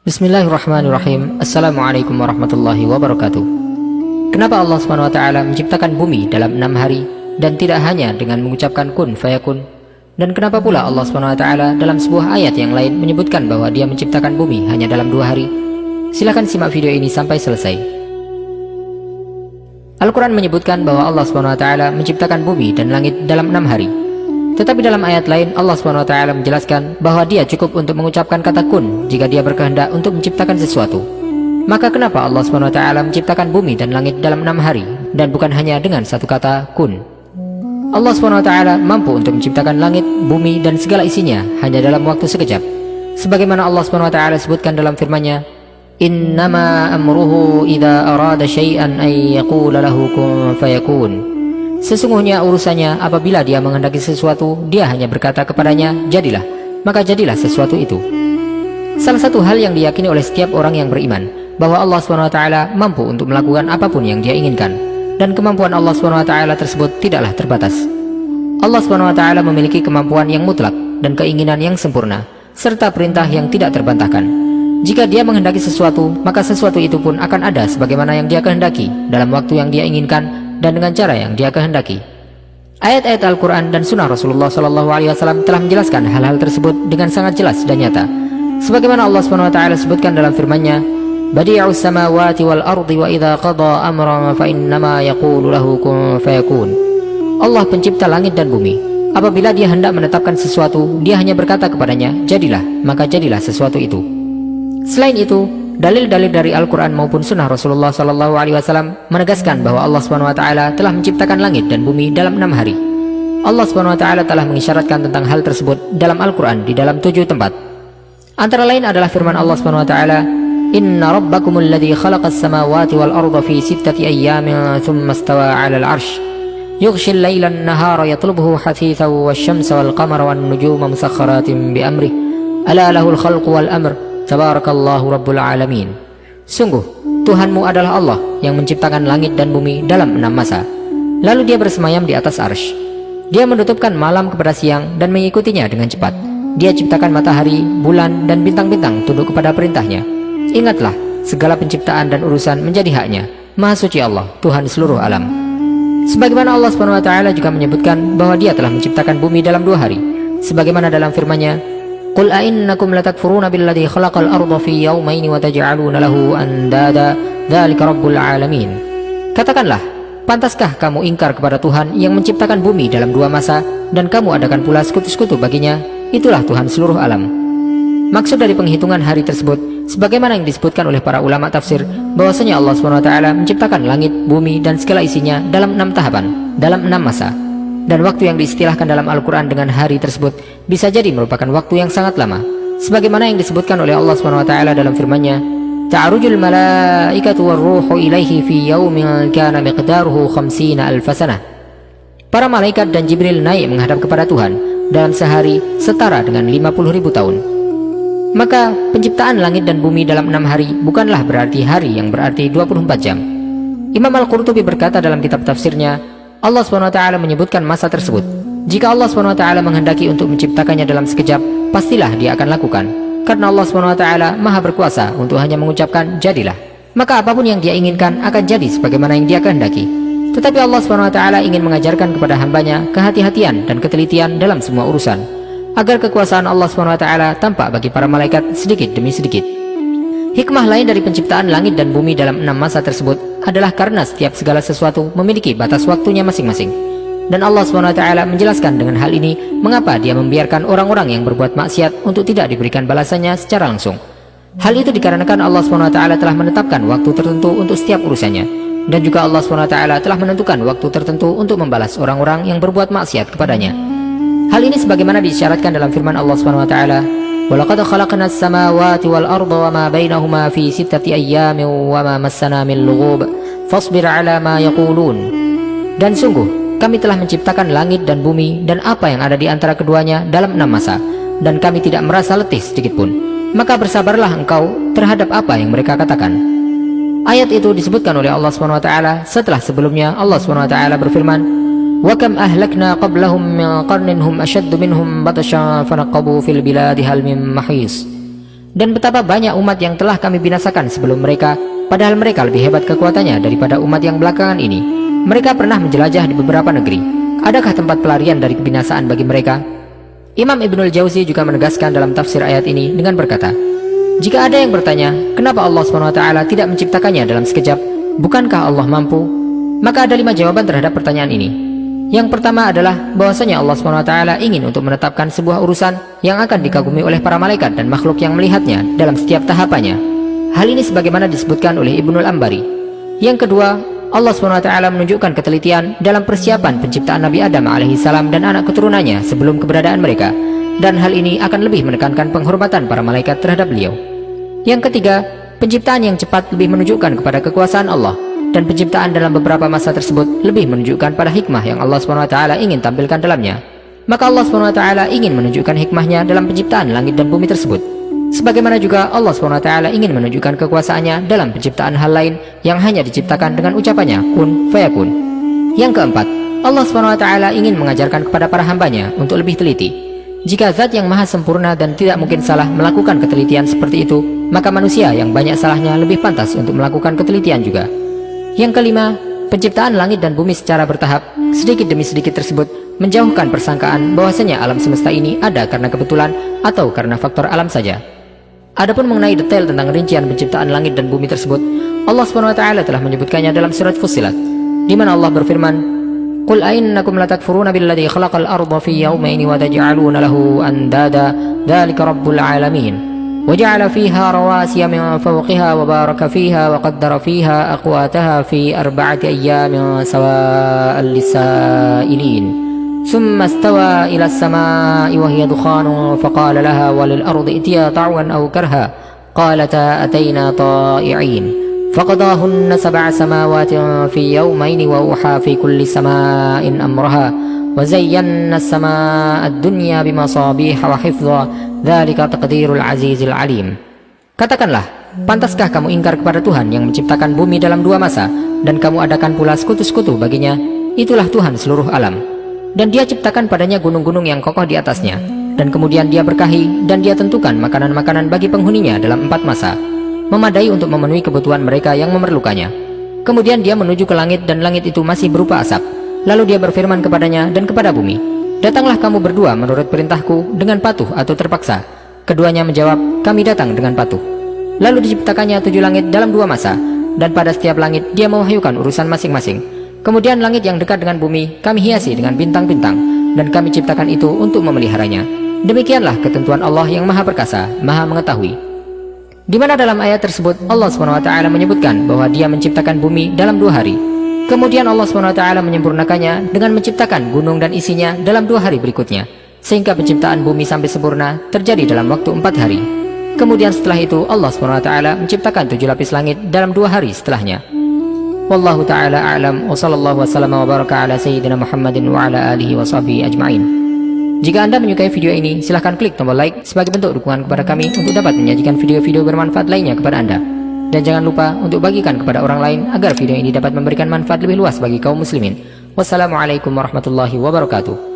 Bismillahirrahmanirrahim. Assalamualaikum warahmatullahi wabarakatuh. Kenapa Allah SWT menciptakan bumi dalam 6 hari dan tidak hanya dengan mengucapkan kun fayakun? Dan kenapa pula Allah SWT dalam sebuah ayat yang lain menyebutkan bahwa Dia menciptakan bumi hanya dalam 2 hari? Silakan simak video ini sampai selesai. Al-Quran menyebutkan bahwa Allah SWT menciptakan bumi dan langit dalam 6 hari. Tetapi dalam ayat lain Allah SWT menjelaskan bahwa Dia cukup untuk mengucapkan kata kun jika Dia berkehendak untuk menciptakan sesuatu. Maka kenapa Allah SWT menciptakan bumi dan langit dalam 6 hari dan bukan hanya dengan satu kata kun? Allah SWT mampu untuk menciptakan langit, bumi dan segala isinya hanya dalam waktu sekejap. Sebagaimana Allah SWT sebutkan dalam firman-Nya, "Innama amruhu idza arada syai'an ay yaqula lahu kun fayakun." Sesungguhnya urusannya apabila Dia menghendaki sesuatu, Dia hanya berkata kepadanya, jadilah, maka jadilah sesuatu itu. Salah satu hal yang diyakini oleh setiap orang yang beriman, bahwa Allah SWT mampu untuk melakukan apapun yang Dia inginkan, dan kemampuan Allah SWT tersebut tidaklah terbatas. Allah SWT memiliki kemampuan yang mutlak dan keinginan yang sempurna, serta perintah yang tidak terbantahkan. Jika Dia menghendaki sesuatu, maka sesuatu itu pun akan ada sebagaimana yang Dia kehendaki, dalam waktu yang Dia inginkan, dan dengan cara yang Dia kehendaki. Ayat-ayat Al-Quran dan Sunnah Rasulullah SAW telah menjelaskan hal-hal tersebut dengan sangat jelas dan nyata. Sebagaimana Allah SWT sebutkan dalam firman-Nya, "Badi'us samawati wal ardi wa idza qada amran fa innama yaqulu lahu kun fayakun." Allah pencipta langit dan bumi. Apabila Dia hendak menetapkan sesuatu, Dia hanya berkata kepadanya, jadilah, maka jadilah sesuatu itu. Selain itu, dalil-dalil dari Al-Quran maupun Sunnah Rasulullah SAW menegaskan bahwa Allah SWT telah menciptakan langit dan bumi dalam 6 hari. Allah SWT telah mengisyaratkan tentang hal tersebut dalam Al-Quran di dalam 7 tempat. Antara lain adalah firman Allah SWT, "Inna rabbakumul ladzi khalaqas samawati wal arda fi 6 ayyamin thumma istawa 'alal 'arsy yughshil laila an-nahara yatlubuhu hathithan wasyamsa wal qamara wan nujuma musakhkharatin bi amrihi ala lahul khalqu wal amr Tabarakallahu Rabbul Alamin." Sungguh, Tuhanmu adalah Allah yang menciptakan langit dan bumi dalam 6 masa. Lalu Dia bersemayam di atas arsy. Dia menutupkan malam kepada siang dan mengikutinya dengan cepat. Dia ciptakan matahari, bulan, dan bintang-bintang tunduk kepada perintahnya. Ingatlah, segala penciptaan dan urusan menjadi haknya. Maha suci Allah, Tuhan seluruh alam. Sebagaimana Allah SWT juga menyebutkan bahwa Dia telah menciptakan bumi dalam 2 hari. Sebagaimana dalam firman-Nya, "Qul a'innakum latakfuruna billadzi khalaqal arda fi yawmayn wa taj'aluna lahu andada dzalika rabbul alamin." Katakanlah, pantaskah kamu ingkar kepada Tuhan yang menciptakan bumi dalam 2 masa dan kamu adakan pula sekutu-sekutu baginya? Itulah Tuhan seluruh alam. Maksud dari penghitungan hari tersebut, sebagaimana yang disebutkan oleh para ulama tafsir, bahwasanya Allah SWT menciptakan langit, bumi dan segala isinya dalam 6 tahapan, dalam 6 masa. Dan waktu yang diistilahkan dalam Al-Quran dengan hari tersebut bisa jadi merupakan waktu yang sangat lama. Sebagaimana yang disebutkan oleh Allah SWT dalam firman-Nya, "Ta'arujul malaikatu war-ruhu ilaihi fi yaumin kana miqdaruhu 50,000 sanah." Para malaikat dan Jibril naik menghadap kepada Tuhan dalam sehari setara dengan 50.000 tahun. Maka penciptaan langit dan bumi dalam 6 hari bukanlah berarti hari yang berarti 24 jam. Imam Al-Qurtubi berkata dalam kitab tafsirnya, Allah SWT menyebutkan masa tersebut. Jika Allah SWT menghendaki untuk menciptakannya dalam sekejap, pastilah Dia akan lakukan. Karena Allah SWT maha berkuasa untuk hanya mengucapkan jadilah. Maka apapun yang Dia inginkan akan jadi sebagaimana yang Dia kehendaki. Tetapi Allah SWT ingin mengajarkan kepada hambanya kehati-hatian dan ketelitian dalam semua urusan, agar kekuasaan Allah SWT tampak bagi para malaikat sedikit demi sedikit. Hikmah lain dari penciptaan langit dan bumi dalam 6 masa tersebut adalah karena setiap segala sesuatu memiliki batas waktunya masing-masing. Dan Allah SWT menjelaskan dengan hal ini mengapa Dia membiarkan orang-orang yang berbuat maksiat untuk tidak diberikan balasannya secara langsung. Hal itu dikarenakan Allah SWT telah menetapkan waktu tertentu untuk setiap urusannya. Dan juga Allah SWT telah menentukan waktu tertentu untuk membalas orang-orang yang berbuat maksiat kepadanya. Hal ini sebagaimana diisyaratkan dalam firman Allah SWT, "Walaqad khalaqnas samawati wal arda wama bainahuma fi 6 ayyamin wama massana min lughub fasbir 'ala ma yaqulun." Dan sungguh kami telah menciptakan langit dan bumi dan apa yang ada di antara keduanya dalam 6 masa, dan kami tidak merasa letih sedikitpun. Maka bersabarlah engkau terhadap apa yang mereka katakan. Ayat itu disebutkan oleh Allah SWT setelah sebelumnya Allah SWT berfirman, "Wa kam ahlakna qablahum min qarnin hum ashaddu minhum batashan fanaqabu fil biladi hal min mahis." Dan betapa banyak umat yang telah kami binasakan sebelum mereka, padahal mereka lebih hebat kekuatannya daripada umat yang belakangan ini. Mereka pernah menjelajah di beberapa negeri. Adakah tempat pelarian dari kebinasaan bagi mereka? Imam Ibnul Jauzi juga menegaskan dalam tafsir ayat ini dengan berkata, jika ada yang bertanya, kenapa Allah SWT tidak menciptakannya dalam sekejap? Bukankah Allah mampu? Maka ada 5 jawaban terhadap pertanyaan ini. Yang pertama adalah bahwasanya Allah SWT ingin untuk menetapkan sebuah urusan yang akan dikagumi oleh para malaikat dan makhluk yang melihatnya dalam setiap tahapannya. Hal ini sebagaimana disebutkan oleh Ibnul Ambari. Yang kedua, Allah SWT menunjukkan ketelitian dalam persiapan penciptaan Nabi Adam alaihissalam dan anak keturunannya sebelum keberadaan mereka, dan hal ini akan lebih menekankan penghormatan para malaikat terhadap beliau. Yang ketiga, penciptaan yang cepat lebih menunjukkan kepada kekuasaan Allah, dan penciptaan dalam beberapa masa tersebut lebih menunjukkan pada hikmah yang Allah SWT ingin tampilkan dalamnya. Maka Allah SWT ingin menunjukkan hikmahnya dalam penciptaan langit dan bumi tersebut. Sebagaimana juga Allah SWT ingin menunjukkan kekuasaannya dalam penciptaan hal lain yang hanya diciptakan dengan ucapannya kun fayakun. Yang keempat, Allah SWT ingin mengajarkan kepada para hambanya untuk lebih teliti. Jika zat yang maha sempurna dan tidak mungkin salah melakukan ketelitian seperti itu, maka manusia yang banyak salahnya lebih pantas untuk melakukan ketelitian juga. Yang kelima, penciptaan langit dan bumi secara bertahap, sedikit demi sedikit tersebut menjauhkan persangkaan bahwasanya alam semesta ini ada karena kebetulan atau karena faktor alam saja. Adapun mengenai detail tentang rincian penciptaan langit dan bumi tersebut, Allah SWT telah menyebutkannya dalam surat Fussilat, di mana Allah berfirman, "Qul a'innakum latakfuruna billadzi khalaqal arda fi yawmayn wa taj'aluna lahu andada, dzalika rabbul alamin. وجعل فيها رواسي من فوقها وبارك فيها وقدر فيها أقواتها في 4 أيام سواء للسائلين ثم استوى إلى السماء وهي دخان فقال لها وللأرض ائتيا طوعا أو كرها قالتا أتينا طائعين فقضاهن 7 سماوات في يومين وأوحى في كل سماء أمرها وزينا السماء الدنيا بمصابيح وحفظا dzalika taqdirul azizil alim." Katakanlah, pantaskah kamu ingkar kepada Tuhan yang menciptakan bumi dalam 2 masa dan kamu adakan pula sekutu-sekutu baginya? Itulah Tuhan seluruh alam. Dan dia ciptakan padanya gunung-gunung yang kokoh di atasnya, dan kemudian dia berkahi dan dia tentukan makanan-makanan bagi penghuninya dalam 4 masa, memadai untuk memenuhi kebutuhan mereka yang memerlukannya. Kemudian dia menuju ke langit dan langit itu masih berupa asap. Lalu dia berfirman kepadanya dan kepada bumi, "Datanglah kamu berdua menurut perintahku dengan patuh atau terpaksa." Keduanya menjawab, "Kami datang dengan patuh." Lalu diciptakannya 7 langit dalam 2 masa, dan pada setiap langit dia mewahyukan urusan masing-masing. Kemudian langit yang dekat dengan bumi kami hiasi dengan bintang-bintang, dan kami ciptakan itu untuk memeliharanya. Demikianlah ketentuan Allah yang maha perkasa, maha mengetahui. Di mana dalam ayat tersebut Allah SWT menyebutkan bahwa dia menciptakan bumi dalam 2 hari. Kemudian Allah SWT menyempurnakannya dengan menciptakan gunung dan isinya dalam 2 hari berikutnya, sehingga penciptaan bumi sampai sempurna terjadi dalam waktu 4 hari. Kemudian setelah itu Allah SWT menciptakan 7 lapis langit dalam 2 hari setelahnya. Wallahu ta'ala a'lam wa sallallahu wasallam wa baraka ala sayyidina Muhammadin wa ala alihi wa sahbihi ajma'in. Jika Anda menyukai video ini, silahkan klik tombol like sebagai bentuk dukungan kepada kami untuk dapat menyajikan video-video bermanfaat lainnya kepada Anda. Dan jangan lupa untuk bagikan kepada orang lain agar video ini dapat memberikan manfaat lebih luas bagi kaum muslimin. Wassalamualaikum warahmatullahi wabarakatuh.